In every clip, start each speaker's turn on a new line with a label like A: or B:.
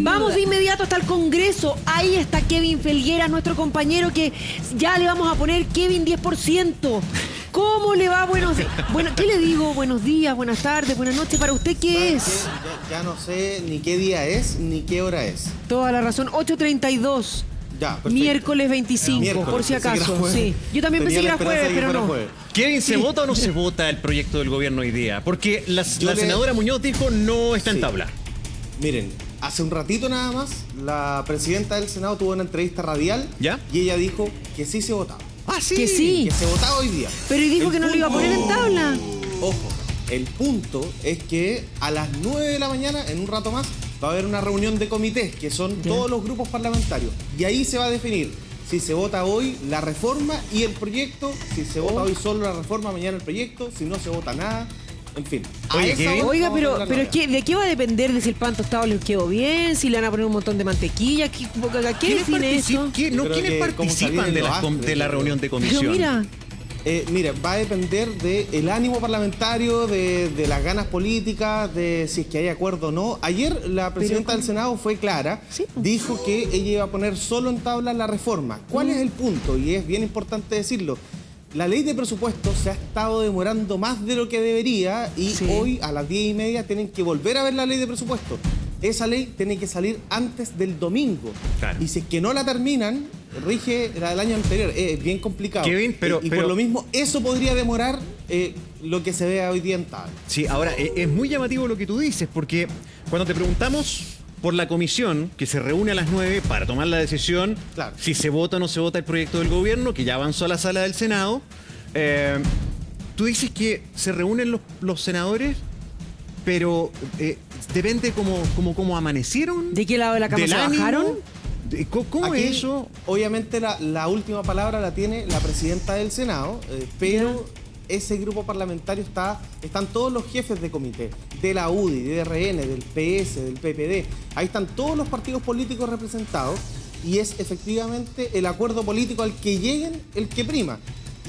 A: Vamos de inmediato hasta el Congreso. Ahí está Kevin Felguera, nuestro compañero, que ya le vamos a poner Kevin 10%. ¿Cómo le va? Bueno, ¿qué le digo? Buenos días, buenas tardes, buenas noches. ¿Para usted qué es?
B: Ya no sé ni qué día es ni qué hora es.
A: Toda la razón. 8:32.
B: Ya, perfecto.
A: Miércoles 25,
B: Miércoles,
A: por si
B: pensé que era
A: acaso.
B: jueves.
A: Sí. Yo también pensé que
B: Tenía
A: era
B: la esperanza
A: jueves,
B: de que
A: pero
B: fuera
A: no.
B: jueves.
C: Kevin, ¿se vota o no se vota el proyecto del gobierno hoy día? Porque la senadora Muñoz dijo no está en
B: Sí.
C: tabla.
B: Miren, hace un ratito nada más, la presidenta del Senado tuvo una entrevista radial.
C: ¿Ya?
B: Y ella dijo que sí se votaba.
C: Ah, sí.
A: Que sí.
B: Que se votaba hoy día.
A: Pero y dijo
B: El
A: que no lo iba a poner en
B: punto-
A: tabla.
B: Ojo, el punto es que a las 9 de la mañana, en un rato más, va a haber una reunión de comités, que son
A: Ya.
B: todos los grupos parlamentarios. Y ahí se va a definir si se vota hoy la reforma y el proyecto, si se vota hoy solo la reforma, mañana el proyecto, si no se vota nada, en fin. A
C: Oye,
B: esa
C: Kevin.
B: hora
A: Oiga,
B: vamos a
A: pero
B: hablar
A: es
B: ahora.
A: que ¿de qué va a depender de si el pan tostado les quedó bien? Si le van a poner un montón de mantequilla. ¿Qué define eso?
B: Yo creo
C: ¿Quiénes
B: que como
C: participan
B: salir
C: de
B: en los
C: la
B: Astros,
C: reunión de
A: Pero
C: comisión?
A: mira,
B: Mira, va a depender del ánimo parlamentario, de las ganas políticas, de si es que hay acuerdo o no. Ayer la presidenta del Senado fue clara,
A: Sí.
B: dijo que ella iba a poner solo en tabla la reforma. ¿Cuál es el punto? Y es bien importante decirlo. La ley de presupuesto se ha estado demorando más de lo que debería y
A: Sí.
B: hoy a las 10:30 tienen que volver a ver la ley de presupuesto. Esa ley tiene que salir antes del domingo.
C: Claro.
B: Y si es que no la terminan, rige la del año anterior. Es bien complicado.
C: Kevin, pero-
B: y
C: pero-
B: por lo mismo, eso podría demorar lo que se vea hoy día en tabla.
C: Sí, ahora es muy llamativo lo que tú dices, porque cuando te preguntamos por la comisión que se reúne a las 9 para tomar la decisión,
B: Claro.
C: si se vota o no se vota el proyecto del gobierno, que ya avanzó a la sala del Senado, tú dices que se reúnen los senadores, pero depende cómo amanecieron.
A: ¿de qué lado de la cama
C: del
A: se
C: ánimo.
A: bajaron?
C: ¿Cómo
B: Aquí,
C: es eso?
B: Obviamente la última palabra la tiene la presidenta del Senado, pero ese grupo parlamentario están todos los jefes de comité, de la UDI, de RN, del PS, del PPD. Ahí están todos los partidos políticos representados y es efectivamente el acuerdo político al que lleguen el que prima.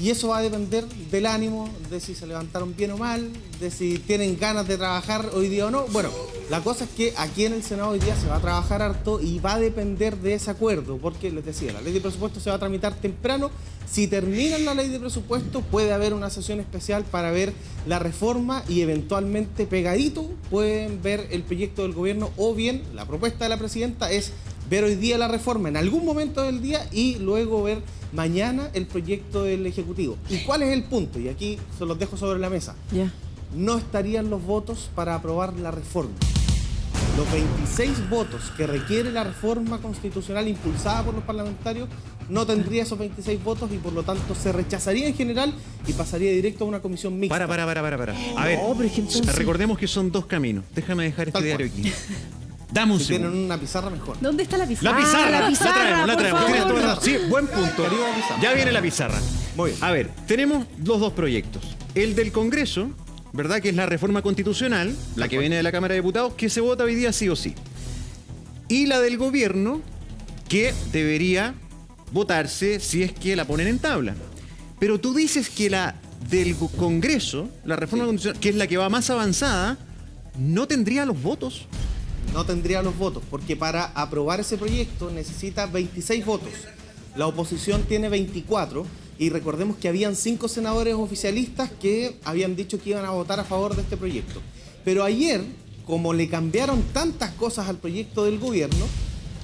B: Y eso va a depender del ánimo, de si se levantaron bien o mal, de si tienen ganas de trabajar hoy día o no. Bueno, la cosa es que aquí en el Senado hoy día se va a trabajar harto y va a depender de ese acuerdo, porque les decía, la ley de presupuesto se va a tramitar temprano. Si terminan la ley de presupuesto, puede haber una sesión especial para ver la reforma y eventualmente pegadito pueden ver el proyecto del gobierno o bien la propuesta de la presidenta es ver hoy día la reforma en algún momento del día y luego ver mañana el proyecto del Ejecutivo. ¿Y cuál es el punto? Y aquí se los dejo sobre la mesa.
A: Ya.
B: No estarían los votos para aprobar la reforma. Los 26 votos que requiere la reforma constitucional impulsada por los parlamentarios no tendría esos 26 votos y por lo tanto se rechazaría en general y pasaría directo a una comisión mixta.
C: Para. A ver,
A: pero es que entonces-
C: recordemos que son dos caminos. Déjame dejar este
B: Tal
C: diario
B: cual.
C: aquí. Dame un
B: Si tienen
C: segundo.
B: una pizarra mejor.
D: ¿Dónde está la pizarra?
C: La pizarra,
A: la pizarra,
C: la
A: por
C: traemos. Tienes
A: favor.
C: toda la razón. Sí, buen punto.
B: Arriba la pizarra.
C: Ya viene la pizarra.
B: Muy bien.
C: A ver, tenemos los dos proyectos. El del Congreso, ¿verdad? Que es la reforma constitucional, la que viene de la Cámara de Diputados, que se vota hoy día sí o sí. Y la del gobierno, que debería votarse si es que la ponen en tabla. Pero tú dices que la del Congreso, la reforma constitucional, que es la que va más avanzada, no tendría los votos.
B: No tendría los votos, porque para aprobar ese proyecto necesita 26 votos. La oposición tiene 24 y recordemos que habían 5 senadores oficialistas que habían dicho que iban a votar a favor de este proyecto. Pero ayer, como le cambiaron tantas cosas al proyecto del gobierno,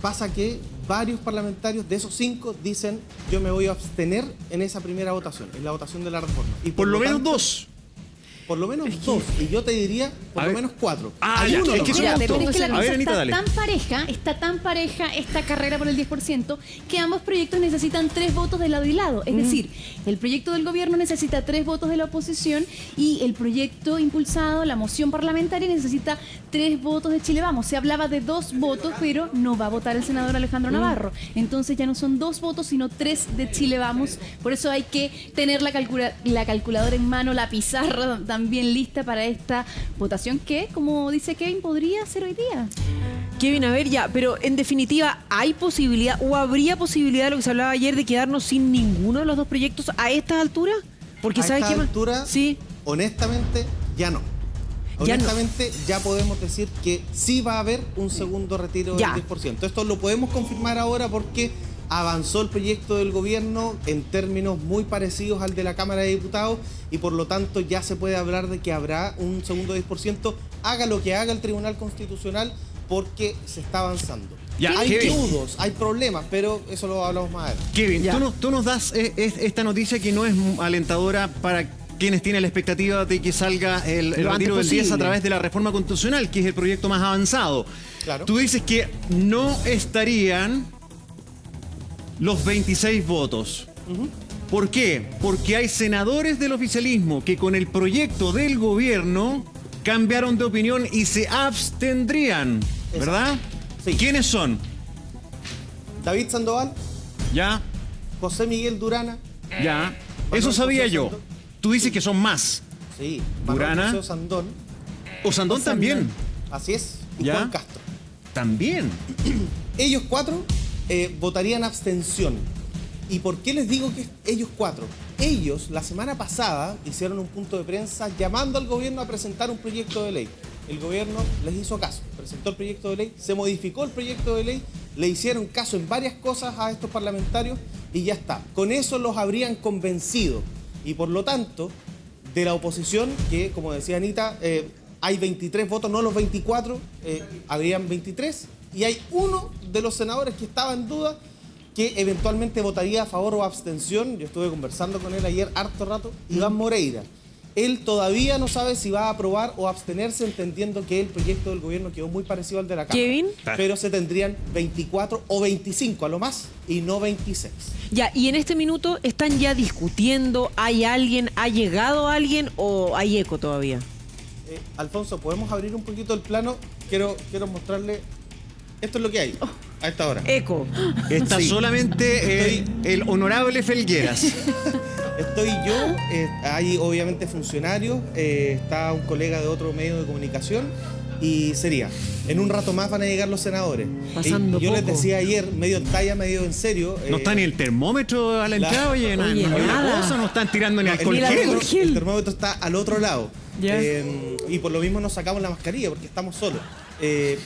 B: pasa que varios parlamentarios de esos 5 dicen yo me voy a abstener en esa primera votación, en la votación de la reforma. Y
C: Por lo menos
B: tanto,
C: dos.
B: Por lo menos 2. Y yo te diría por
C: A
B: lo
C: ver.
B: menos 4.
C: Ah,
B: Hay
C: ya,
B: uno
C: es que
B: nomás.
C: eso me
D: Mira,
C: gustó.
D: pero es que la
C: A ver,
D: cosa
C: Anita, dale.
D: está tan pareja esta carrera por el 10%, que ambos proyectos necesitan 3 votos de lado y lado. Es decir, el proyecto del gobierno necesita 3 votos de la oposición y el proyecto impulsado, la moción parlamentaria, necesita 3 votos de Chile Vamos. Se hablaba de 2 votos, pero no va a votar el senador Alejandro Navarro. Entonces ya no son 2 votos, sino 3 de Chile Vamos. Por eso hay que tener la calculadora en mano, la pizarra también lista para esta votación que, como dice Kevin, podría ser hoy día.
A: Kevin, a ver ya, pero en definitiva, ¿hay posibilidad o habría posibilidad de lo que se hablaba ayer de quedarnos sin ninguno de los dos proyectos a estas alturas? Porque
B: A
A: ¿sabes
B: esta
A: qué más?
B: altura,
A: Sí.
B: honestamente, ya no.
A: Ya no.
B: honestamente ya podemos decir que sí va a haber un segundo retiro
A: Ya.
B: del 10%. Esto lo podemos confirmar ahora porque avanzó el proyecto del gobierno en términos muy parecidos al de la Cámara de Diputados y por lo tanto ya se puede hablar de que habrá un segundo 10%, haga lo que haga el Tribunal Constitucional, porque se está avanzando.
C: Ya,
B: hay
C: Kevin.
B: nudos, hay problemas, pero eso lo hablamos más adelante.
C: Kevin,
A: Ya.
C: tú nos das esta noticia que no es alentadora para quienes tienen la expectativa de que salga el
A: Lo antes
C: retiro del 10 a
A: posible.
C: través de la reforma constitucional, que es el proyecto más avanzado.
B: Claro.
C: Tú dices que no estarían los 26 votos. ¿Por qué? Porque hay senadores del oficialismo que con el proyecto del gobierno cambiaron de opinión y se abstendrían, ¿verdad?
B: Sí.
C: ¿Quiénes son?
B: David Sandoval,
C: Ya,
B: José Miguel Durana,
C: ya.
B: Manuel
C: Eso sabía
B: José
C: yo.
B: Sandón.
C: Tú dices que son más.
B: sí, Manuel
C: Durana.
B: José Sandón,
C: Osandón también.
B: así es, y
C: ¿Ya?
B: Juan Castro.
C: También.
B: Ellos cuatro votarían abstención. ¿Y por qué les digo que ellos cuatro? Ellos, la semana pasada, hicieron un punto de prensa llamando al gobierno a presentar un proyecto de ley. El gobierno les hizo caso, presentó el proyecto de ley, se modificó el proyecto de ley, le hicieron caso en varias cosas a estos parlamentarios y ya está. Con eso los habrían convencido. Y por lo tanto, de la oposición, que como decía Anita, hay 23 votos, no los 24, habrían 23, y hay uno de los senadores que estaba en duda, que eventualmente votaría a favor o abstención. Yo estuve conversando con él ayer harto rato, Iván Moreira. Él todavía no sabe si va a aprobar o abstenerse, entendiendo que el proyecto del gobierno quedó muy parecido al de la Cámara.
A: Kevin.
B: Pero se tendrían 24 o 25 a lo más, y no 26.
A: Ya, y en este minuto están ya discutiendo, ¿hay alguien, ha llegado alguien o hay eco todavía?
B: Alfonso, ¿podemos abrir un poquito el plano? Quiero mostrarle. Esto es lo que hay a esta hora.
A: Eco.
C: Está
B: Sí.
C: solamente el honorable Felgueras.
B: Estoy yo, hay obviamente funcionarios, está un colega de otro medio de comunicación y sería, en un rato más van a llegar los senadores.
A: Pasando
B: Y yo les
A: poco.
B: decía ayer, medio en talla, medio en serio.
C: No está ni el termómetro a la entrada, oye,
A: Oye,
C: no hay
A: nada.
C: cosa, no están tirando ni
B: el,
C: alcohol
A: Ni la
C: gel.
A: alcohol
B: termómetro,
A: gel.
B: el termómetro está al otro lado.
A: Ya.
B: Y por lo mismo nos sacamos la mascarilla porque estamos solos.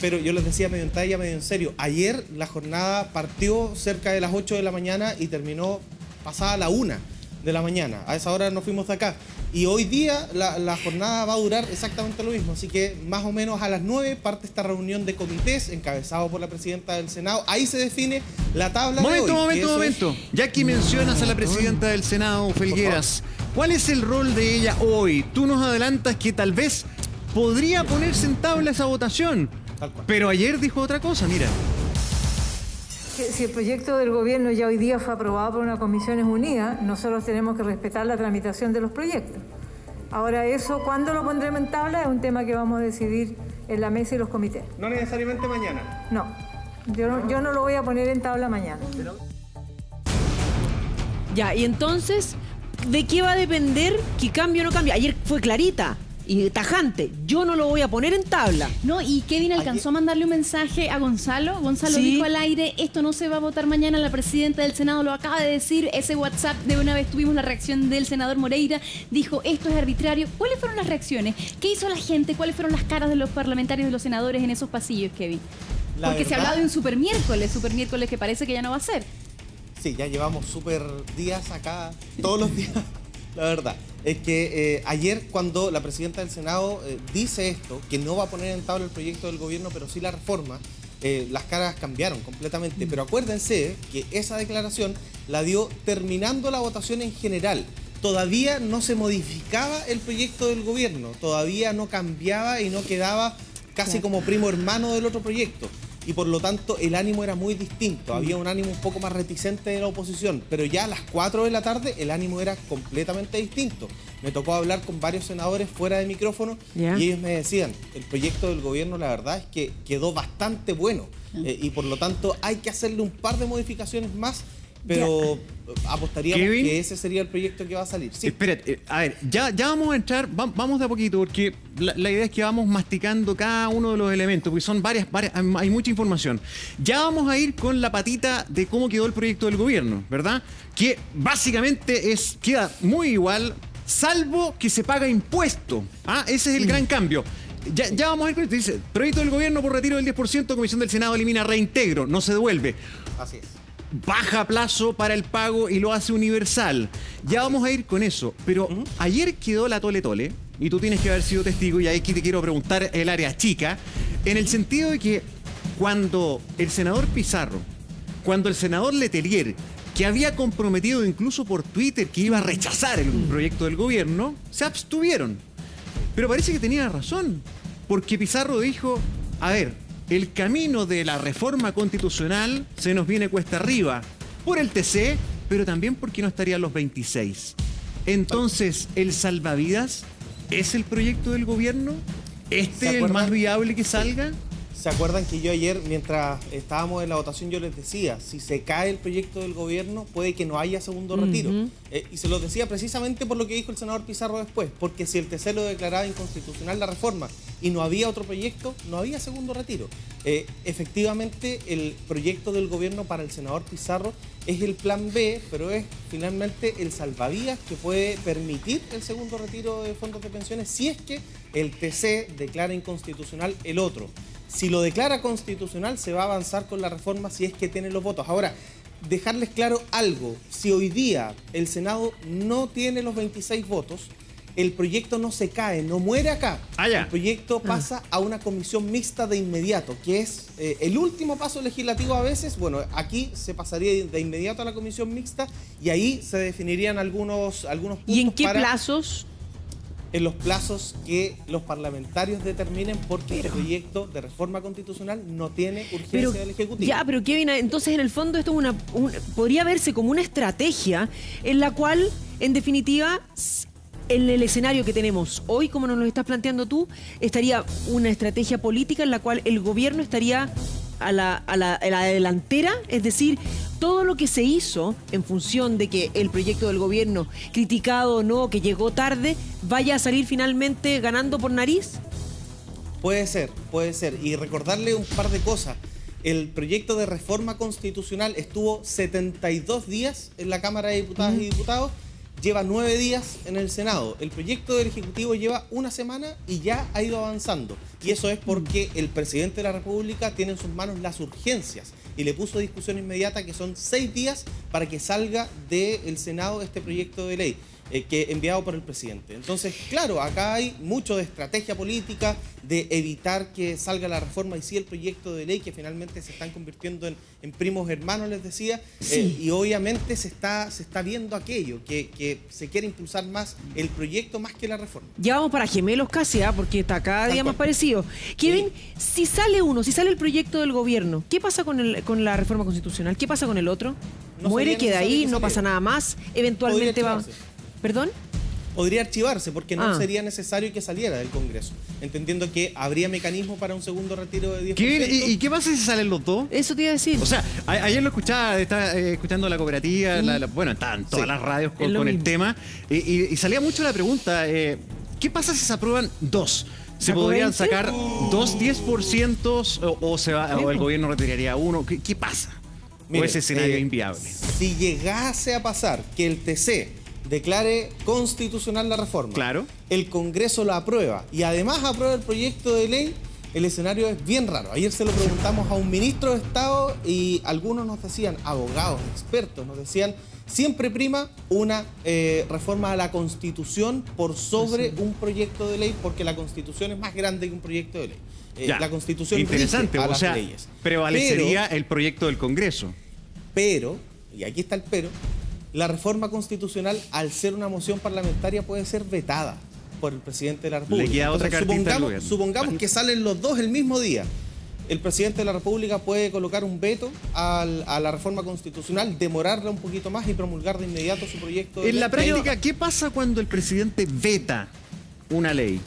B: Pero yo les decía medio en talla, medio en serio. Ayer la jornada partió cerca de las 8 de la mañana y terminó pasada la 1 de la mañana. A esa hora nos fuimos de acá. Y hoy día la jornada va a durar exactamente lo mismo. Así que más o menos a las 9 parte esta reunión de comités encabezado por la presidenta del Senado. Ahí se define la tabla de hoy. que eso es-
C: Momento. Ya que mencionas a la presidenta del Senado, Felgueras, ¿cuál es el rol de ella hoy? Tú nos adelantas que tal vez podría ponerse en tabla esa votación.
B: Tal cual.
C: Pero ayer dijo otra cosa, mira.
E: Que si el proyecto del gobierno ya hoy día fue aprobado por una Comisiones Unidas, nosotros tenemos que respetar la tramitación de los proyectos. Ahora eso, ¿cuándo lo pondremos en tabla? Es un tema que vamos a decidir en la mesa y los comités.
B: No necesariamente mañana.
E: No, yo no lo voy a poner en tabla mañana.
A: Ya, y entonces, ¿de qué va a depender que cambie o no cambie? Ayer fue clarita y tajante. Yo no lo voy a poner en tabla.
D: No, y Kevin alcanzó a mandarle un mensaje a Gonzalo. Gonzalo
A: Sí.
D: dijo al aire, esto no se va a votar mañana, la presidenta del Senado lo acaba de decir, ese WhatsApp de una vez tuvimos la reacción del senador Moreira, dijo, esto es arbitrario. ¿Cuáles fueron las reacciones? ¿Qué hizo la gente? ¿Cuáles fueron las caras de los parlamentarios y de los senadores en esos pasillos, Kevin?
B: La
D: Porque se
B: verdad-
D: hablaba de un super miércoles que parece que ya no va a ser.
B: Sí, ya llevamos súper días acá, todos los días. La verdad es que ayer cuando la presidenta del Senado dice esto, que no va a poner en tabla el proyecto del gobierno, pero sí la reforma, las caras cambiaron completamente. Pero acuérdense que esa declaración la dio terminando la votación en general. Todavía no se modificaba el proyecto del gobierno, todavía no cambiaba y no quedaba casi como primo hermano del otro proyecto. Y por lo tanto el ánimo era muy distinto, había un ánimo un poco más reticente de la oposición, pero ya a las 4 de la tarde el ánimo era completamente distinto. Me tocó hablar con varios senadores fuera de micrófono
A: Ya.
B: y ellos me decían, el proyecto del gobierno la verdad es que quedó bastante bueno y por lo tanto hay que hacerle un par de modificaciones más, pero apostaríamos
C: Kevin.
B: que ese sería el proyecto que va a salir. Sí.
C: Espérate, a ver, ya vamos a entrar, vamos de a poquito, porque la idea es que vamos masticando cada uno de los elementos, porque son varias, hay mucha información. Ya vamos a ir con la patita de cómo quedó el proyecto del gobierno, ¿verdad? Que básicamente queda muy igual, salvo que se paga impuesto. Ese es el gran cambio. Ya vamos a ver con esto. Dice, proyecto del gobierno por retiro del 10%, Comisión del Senado elimina reintegro, no se devuelve.
B: Así es.
C: Baja plazo para el pago y lo hace universal. Ya vamos a ir con eso. Pero ayer quedó la tole tole, y tú tienes que haber sido testigo, y aquí te quiero preguntar el área chica, en el sentido de que cuando el senador Pizarro, cuando el senador Letelier, que había comprometido incluso por Twitter que iba a rechazar el proyecto del gobierno, se abstuvieron. Pero parece que tenía razón, porque Pizarro dijo, a ver, el camino de la reforma constitucional se nos viene cuesta arriba, por el TC, pero también porque no estarían los 26. Entonces, ¿el salvavidas es el proyecto del gobierno? ¿Este es el más viable que salga?
B: ¿Se acuerdan que yo ayer, mientras estábamos en la votación, yo les decía, si se cae el proyecto del gobierno, puede que no haya segundo retiro? Y se los decía precisamente por lo que dijo el senador Pizarro después, porque si el TC lo declaraba inconstitucional la reforma y no había otro proyecto, no había segundo retiro. Efectivamente, el proyecto del gobierno para el senador Pizarro es el plan B, pero es finalmente el salvavidas que puede permitir el segundo retiro de fondos de pensiones si es que el TC declara inconstitucional el otro. Si lo declara constitucional, se va a avanzar con la reforma si es que tiene los votos. Ahora, dejarles claro algo. Si hoy día el Senado no tiene los 26 votos, el proyecto no se cae, no muere acá. El proyecto pasa a una comisión mixta de inmediato, que es el último paso legislativo a veces. Bueno, aquí se pasaría de inmediato a la comisión mixta y ahí se definirían algunos puntos.
A: ¿Y en qué plazos?
B: En los plazos que los parlamentarios determinen, porque el proyecto de reforma constitucional no tiene urgencia del Ejecutivo.
A: Ya, pero Kevin, entonces en el fondo esto es podría verse como una estrategia en la cual, en definitiva, en el escenario que tenemos hoy, como nos lo estás planteando tú, estaría una estrategia política en la cual el gobierno estaría a la delantera, es decir, todo lo que se hizo en función de que el proyecto del gobierno, criticado o no, que llegó tarde, vaya a salir finalmente ganando por nariz.
B: Puede ser. Y recordarle un par de cosas. El proyecto de reforma constitucional estuvo 72 días en la Cámara de Diputadas y Diputados, lleva 9 días en el Senado. El proyecto del Ejecutivo lleva una semana y ya ha ido avanzando. Y eso es porque el presidente de la República tiene en sus manos las urgencias y le puso discusión inmediata, que son 6 días para que salga del Senado este proyecto de ley enviado por el presidente. Entonces, claro, acá hay mucho de estrategia política, de evitar que salga la reforma y sí el proyecto de ley, que finalmente se están convirtiendo en primos hermanos, les decía, y obviamente se está viendo aquello, que se quiere impulsar más el proyecto más que la reforma.
A: Ya vamos para gemelos casi, porque está cada día más parecido. Kevin, si sale el proyecto del gobierno, ¿qué pasa con la reforma constitucional? ¿Qué pasa con el otro?
B: No
A: ¿Muere,
B: sería
A: queda ahí,
B: necesario que
A: no pasa
B: saliera.
A: nada más? Eventualmente va... ¿Perdón?
B: Podría archivarse porque no sería necesario que saliera del Congreso, entendiendo que habría mecanismo para un segundo retiro de 10%.
C: ¿Y qué pasa si salen los dos?
A: Eso te iba a decir.
C: O sea, ayer lo escuchaba, estaba escuchando la cooperativa, bueno, estaban todas las radios con el tema, y salía mucho la pregunta, ¿qué pasa si se aprueban dos? ¿Se podrían sacar dos 10% o el gobierno retiraría uno? ¿Qué pasa?
B: Mire,
C: ¿O ese escenario es inviable?
B: Si llegase a pasar que el TC declare constitucional la reforma,
C: claro,
B: el Congreso la aprueba y además aprueba el proyecto de ley, el escenario es bien raro. Ayer se lo preguntamos a un ministro de Estado y algunos nos decían, abogados, expertos, nos decían, siempre prima una reforma a la Constitución por sobre un proyecto de ley, porque la Constitución es más grande que un proyecto de ley. La Constitución
C: interesante,
B: rige a las
C: o sea,
B: leyes.
C: prevalecería el proyecto del Congreso.
B: Pero, y aquí está el pero, la reforma constitucional, al ser una moción parlamentaria, puede ser vetada por el presidente de la República.
C: Le queda otra cartita al gobierno.
B: Supongamos que salen los dos el mismo día. El presidente de la República puede colocar un veto a la reforma constitucional, demorarla un poquito más y promulgar de inmediato su proyecto de ley.
C: En la práctica, ¿qué pasa cuando el presidente veta una ley?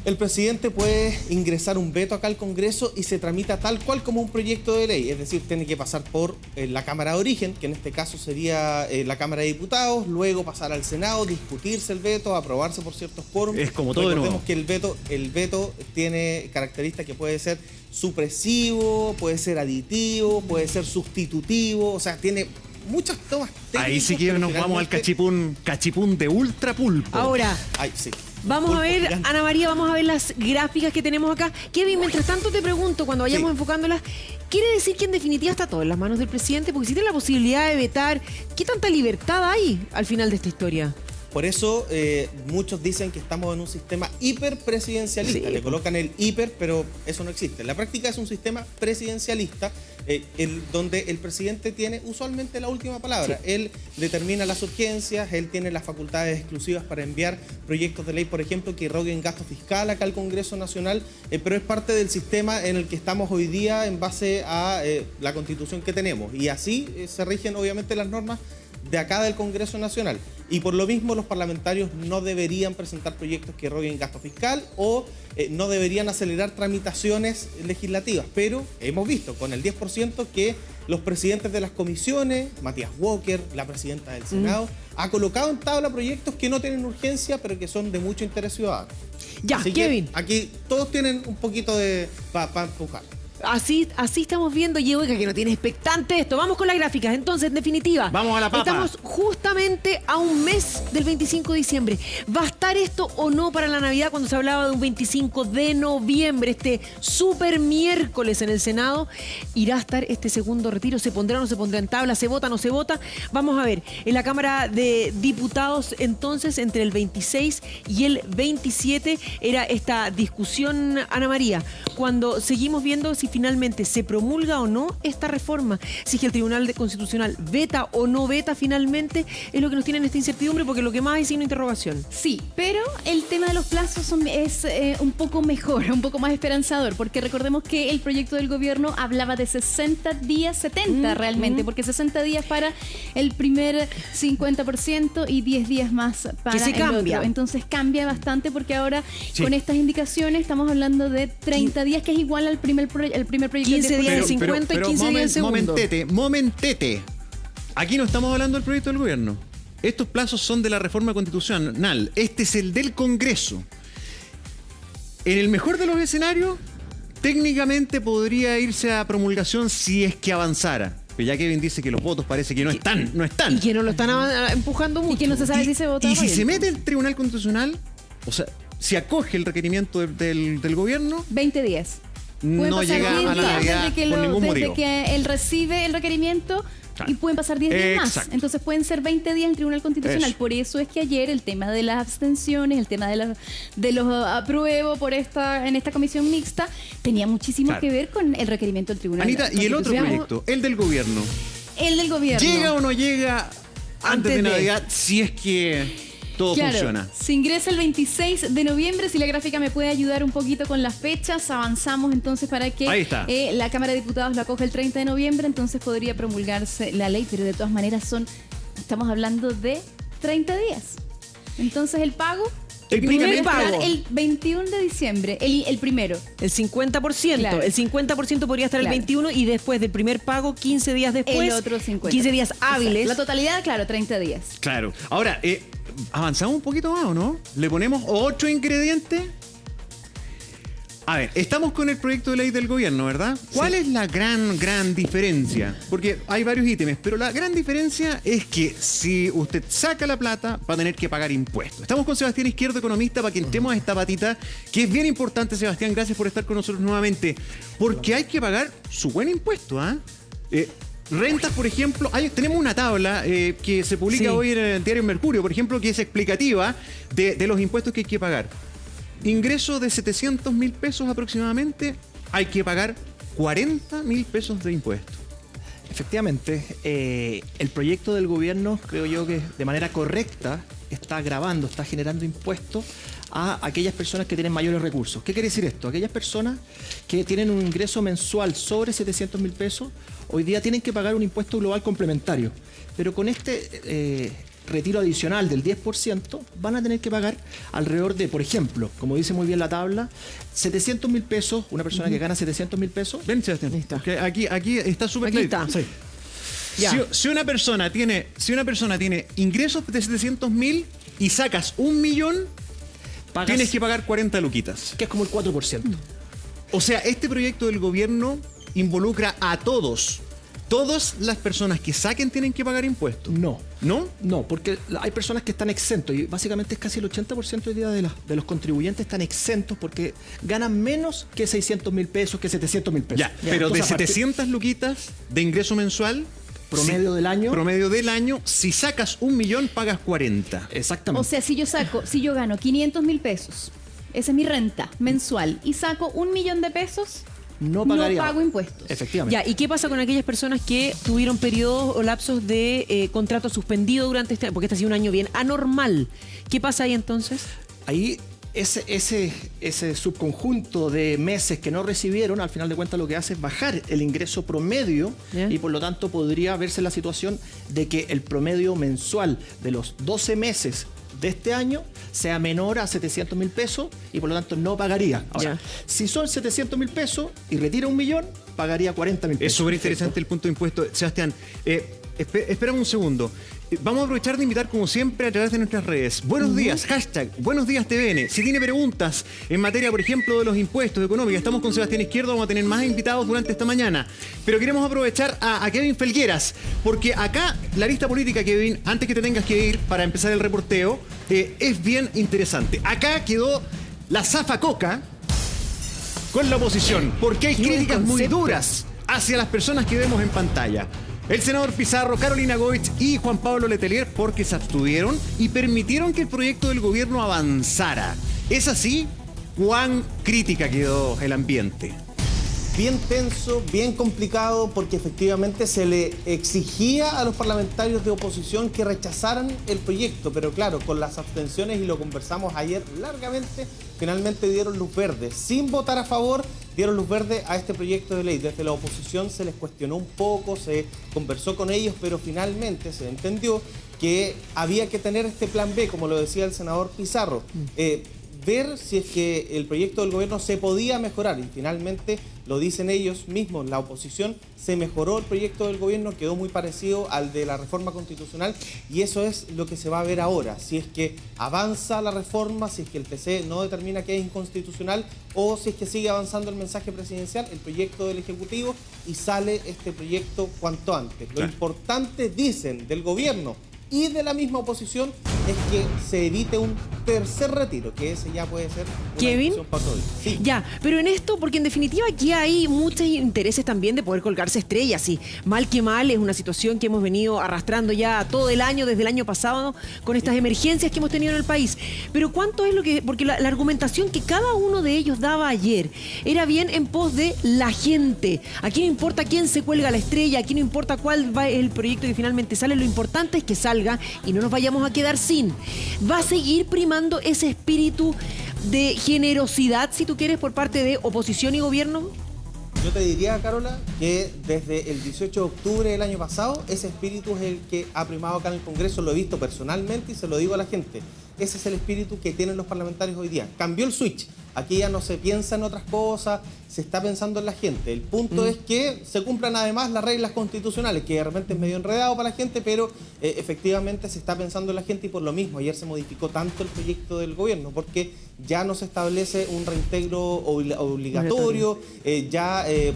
B: El presidente puede ingresar un veto acá al Congreso y se tramita tal cual como un proyecto de ley. Es decir, tiene que pasar por la Cámara de Origen, que en este caso sería la Cámara de Diputados, luego pasar al Senado, discutirse el veto, aprobarse por ciertos quórums.
C: Es como todo de nuevo.
B: Recordemos que el veto tiene características que puede ser supresivo, puede ser aditivo, puede ser sustitutivo, o sea, tiene muchas tomas técnicas.
C: Ahí sí que
B: pero
C: nos vamos al
B: finalmente-
C: cachipún de ultra pulpo.
A: Ahora,
B: Ay, sí.
A: vamos a
B: Pulpo
A: ver,
B: gigante.
A: Ana María, vamos a ver las gráficas que tenemos acá. Kevin, mientras tanto te pregunto, cuando vayamos
B: Sí.
A: enfocándolas, ¿quiere decir que en definitiva está todo en las manos del presidente? Porque si tiene la posibilidad de vetar, ¿qué tanta libertad hay al final de esta historia?
B: Por eso muchos dicen que estamos en un sistema hiperpresidencialista.
A: Sí.
B: Le colocan el hiper, pero eso no existe. En la práctica es un sistema presidencialista donde el presidente tiene usualmente la última palabra. Él determina las urgencias, él tiene las facultades exclusivas para enviar proyectos de ley, por ejemplo, que eroguen gasto fiscal acá al Congreso Nacional, pero es parte del sistema en el que estamos hoy día en base a la Constitución que tenemos. Y así se rigen obviamente las normas de acá del Congreso Nacional. Y por lo mismo los parlamentarios no deberían presentar proyectos que eroguen gasto fiscal o no deberían acelerar tramitaciones legislativas. Pero hemos visto con el 10% que los presidentes de las comisiones, Matías Walker, la presidenta del Senado, ha colocado en tabla proyectos que no tienen urgencia, pero que son de mucho interés ciudadano.
A: Ya,
B: Así que
A: Kevin.
B: aquí todos tienen un poquito de para empujar.
A: Así estamos viendo, y oiga, que no tiene expectante esto. Vamos con las gráficas. Entonces, en definitiva,
C: Vamos a la papa.
A: estamos justamente a un mes del 25 de diciembre. ¿Va a estar esto o no para la Navidad cuando se hablaba de un 25 de noviembre, este super miércoles en el Senado? ¿Irá a estar este segundo retiro? ¿Se pondrá o no se pondrá en tabla? ¿Se vota o no se vota? Vamos a ver. En la Cámara de Diputados, entonces, entre el 26 y el 27 era esta discusión, Ana María, cuando seguimos viendo si finalmente se promulga o no esta reforma, si es que el Tribunal Constitucional veta o no veta finalmente, es lo que nos tiene en esta incertidumbre, porque lo que más hay es signo de interrogación.
D: Sí, pero el tema de los plazos es un poco mejor, un poco más esperanzador, porque recordemos que el proyecto del gobierno hablaba de 60 días, 70 realmente, porque 60 días para el primer 50% y 10 días más para
A: Que se
D: el
A: cambia.
D: otro. Entonces cambia bastante porque ahora
C: Sí.
D: con estas indicaciones estamos hablando de 30 días, que es igual al primer proyecto.
A: 15 días del 50 y 15 días del segundo.
C: Momentete. Aquí no estamos hablando del proyecto del gobierno. Estos plazos son de la reforma constitucional. Este es el del Congreso. En el mejor de los escenarios, técnicamente podría irse a promulgación si es que avanzara. Pero ya Kevin dice que los votos parece que no están.
A: Y que no lo están empujando mucho.
D: Y que no se sabe si se vota.
C: Y
D: o
C: si
D: no.
C: se mete el Tribunal Constitucional, o sea, si acoge el requerimiento del gobierno,
D: 20 días. Pueden
C: no
D: pasar
C: llega
D: 10
C: a la
D: días
C: Navidad
D: desde que,
C: por ningún
D: desde
C: motivo.
D: que él recibe el requerimiento
C: Claro.
D: y pueden pasar 10 días más.
C: Exacto.
D: Entonces pueden ser 20 días en el Tribunal Constitucional.
C: Eso.
D: Por eso es que ayer el tema de las abstenciones, el tema de los apruebo en esta comisión mixta, tenía muchísimo
C: Claro.
D: que ver con el requerimiento del Tribunal
C: Anita, y el otro
D: Constitucional.
C: proyecto, el del gobierno,
D: El del gobierno.
C: ¿llega o no llega antes de Navidad si es que todo
D: Claro,
C: funciona?
D: se ingresa el 26 de noviembre. Si la gráfica me puede ayudar un poquito con las fechas, avanzamos entonces para que
C: Ahí está.
D: La Cámara de Diputados la acoja el 30 de noviembre, entonces podría promulgarse la ley, pero de todas maneras estamos hablando de 30 días. Entonces el pago
A: El primer
D: podría estar
A: pago.
D: el 21 de diciembre, el primero.
A: El 50%.
D: Claro.
A: El 50% podría estar
D: Claro.
A: el 21 y después del primer pago, 15 días después.
D: El otro 50.
A: 15 días hábiles.
D: La totalidad, claro, 30 días.
C: Claro. Ahora, avanzamos un poquito más, ¿o no? ¿Le ponemos otro ingrediente? A ver, estamos con el proyecto de ley del gobierno, ¿verdad? ¿Cuál es la gran diferencia? Porque hay varios ítems, pero la gran diferencia es que si usted saca la plata, va a tener que pagar impuestos. Estamos con Sebastián Izquierdo, economista, para que entremos a esta patita, que es bien importante, Sebastián. Gracias por estar con nosotros nuevamente. Porque hay que pagar su buen impuesto, ¿ah? Rentas, por ejemplo, tenemos una tabla que se publica
A: Sí.
C: hoy en el diario Mercurio, por ejemplo, que es explicativa de los impuestos que hay que pagar. Ingreso de 700.000 pesos aproximadamente, hay que pagar 40.000 pesos de impuestos.
F: Efectivamente, el proyecto del gobierno, creo yo que de manera correcta está grabando, está generando impuestos a aquellas personas que tienen mayores recursos. ¿Qué quiere decir esto? Aquellas personas que tienen un ingreso mensual sobre 700.000 pesos, hoy día tienen que pagar un impuesto global complementario. Pero con este retiro adicional del 10%, van a tener que pagar alrededor de, por ejemplo, como dice muy bien la tabla, 700.000 pesos, una persona que gana 700.000 pesos.
C: Ven, Sebastián,
A: Ahí está.
C: porque aquí está súper
A: Aquí
C: clarito.
A: está.
C: Sí.
A: Ya.
C: Si una persona tiene ingresos de 700.000 y sacas 1 millón,
F: Pagas,
C: tienes que pagar 40 luquitas.
F: que es como el 4%.
C: O sea, este proyecto del gobierno involucra a todos. ¿Todas las personas que saquen tienen que pagar impuestos?
F: No.
C: ¿No?
F: No, porque hay personas que están exentos y básicamente es casi el 80% hoy día de los contribuyentes están exentos porque ganan menos que 600.000 pesos, que 700.000 pesos.
C: Ya, pero de
F: Entonces,
C: 700 luquitas de ingreso mensual,
F: Promedio del año.
C: Promedio del año, si sacas 1 millón, pagas 40.
F: Exactamente.
D: O sea, si yo gano 500.000 pesos, esa es mi renta mensual, y saco 1 millón de pesos,
F: no pagaría.
D: no pago impuestos.
F: Efectivamente.
A: Ya, ¿y qué pasa con aquellas personas que tuvieron periodos o lapsos de contrato suspendido durante este año? Porque este ha sido un año bien anormal. ¿Qué pasa ahí entonces?
F: Ahí ese subconjunto de meses que no recibieron, al final de cuentas lo que hace es bajar el ingreso promedio
A: Yeah.
F: y por lo tanto podría verse la situación de que el promedio mensual de los 12 meses de este año sea menor a 700.000 pesos y por lo tanto no pagaría. Ahora,
A: Ya.
F: si son 700.000 pesos y retira 1 millón, pagaría 40.000 pesos.
C: Es súper interesante el punto de impuesto. Sebastián, espérame un segundo. Vamos a aprovechar de invitar, como siempre, a través de nuestras redes. Buenos días, hashtag Buenos Días TVN. Si tiene preguntas en materia, por ejemplo, de los impuestos económicos, estamos con Sebastián Izquierdo, vamos a tener más invitados durante esta mañana. Pero queremos aprovechar a Kevin Felgueras, porque acá la lista política, Kevin, antes que te tengas que ir para empezar el reporteo, es bien interesante. Acá quedó la zafacoca con la oposición, porque hay
A: Qué buen
C: críticas muy
A: concepto.
C: duras hacia las personas que vemos en pantalla. El senador Pizarro, Carolina Goich y Juan Pablo Letelier, porque se abstuvieron y permitieron que el proyecto del gobierno avanzara. ¿Es así? ¿Cuán crítica quedó el ambiente?
B: Bien tenso, bien complicado, porque efectivamente se le exigía a los parlamentarios de oposición que rechazaran el proyecto, pero claro, con las abstenciones, y lo conversamos ayer largamente, finalmente dieron luz verde. Sin votar a favor, dieron luz verde a este proyecto de ley. Desde la oposición se les cuestionó un poco, se conversó con ellos, pero finalmente se entendió que había que tener este plan B, como lo decía el senador Pizarro. Ver si es que el proyecto del gobierno se podía mejorar, y finalmente lo dicen ellos mismos, la oposición, se mejoró el proyecto del gobierno, quedó muy parecido al de la reforma constitucional, y eso es lo que se va a ver ahora, si es que avanza la reforma, si es que el TC no determina que es inconstitucional, o si es que sigue avanzando el mensaje presidencial, el proyecto del Ejecutivo, y sale este proyecto cuanto antes. Lo
C: Claro.
B: importante, dicen, del gobierno y de la misma oposición, es que se evite un tercer retiro, que ese ya puede ser una
A: Kevin.
B: discusión para otro día. Sí.
A: Ya, pero en esto, porque en definitiva aquí hay muchos intereses también de poder colgarse estrellas, y mal que mal es una situación que hemos venido arrastrando ya todo el año, desde el año pasado, con estas emergencias que hemos tenido en el país. Pero ¿cuánto es lo que...? Porque la argumentación que cada uno de ellos daba ayer era bien en pos de la gente. Aquí no importa quién se cuelga la estrella, aquí no importa cuál va el proyecto que finalmente sale, lo importante es que salga y no nos vayamos a quedar sin. Va a seguir primando ese espíritu de generosidad, si tú quieres, por parte de oposición y gobierno.
B: Yo te diría, Carola, que desde el 18 de octubre del año pasado, ese espíritu es el que ha primado acá en el Congreso, lo he visto personalmente y se lo digo a la gente. Ese es el espíritu que tienen los parlamentarios hoy día. Cambió el switch. Aquí ya no se piensa en otras cosas, se está pensando en la gente. El punto es que se cumplan además las reglas constitucionales, que de repente es medio enredado para la gente, pero efectivamente se está pensando en la gente, y por lo mismo ayer se modificó tanto el proyecto del gobierno, porque ya no se establece un reintegro obligatorio,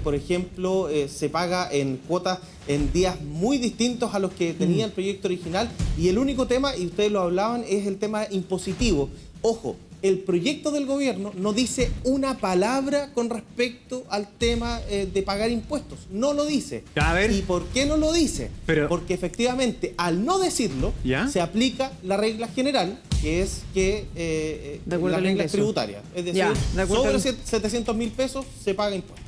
B: por ejemplo, se paga en cuotas en días muy distintos a los que tenía el proyecto original, y el único tema, y ustedes lo hablaban, es el tema impositivo. Ojo, el proyecto del gobierno no dice una palabra con respecto al tema de pagar impuestos. No lo dice.
C: A ver.
B: ¿Y por qué no lo dice?
C: Pero-
B: Porque efectivamente, al no decirlo,
C: ¿Ya?
B: se aplica la regla general, que es que
A: De acuerdo
B: las
A: al
B: reglas
A: ingreso.
B: tributarias. Es decir,
A: Ya, de acuerdo
B: sobre
A: al-
B: 700.000 pesos se paga impuestos.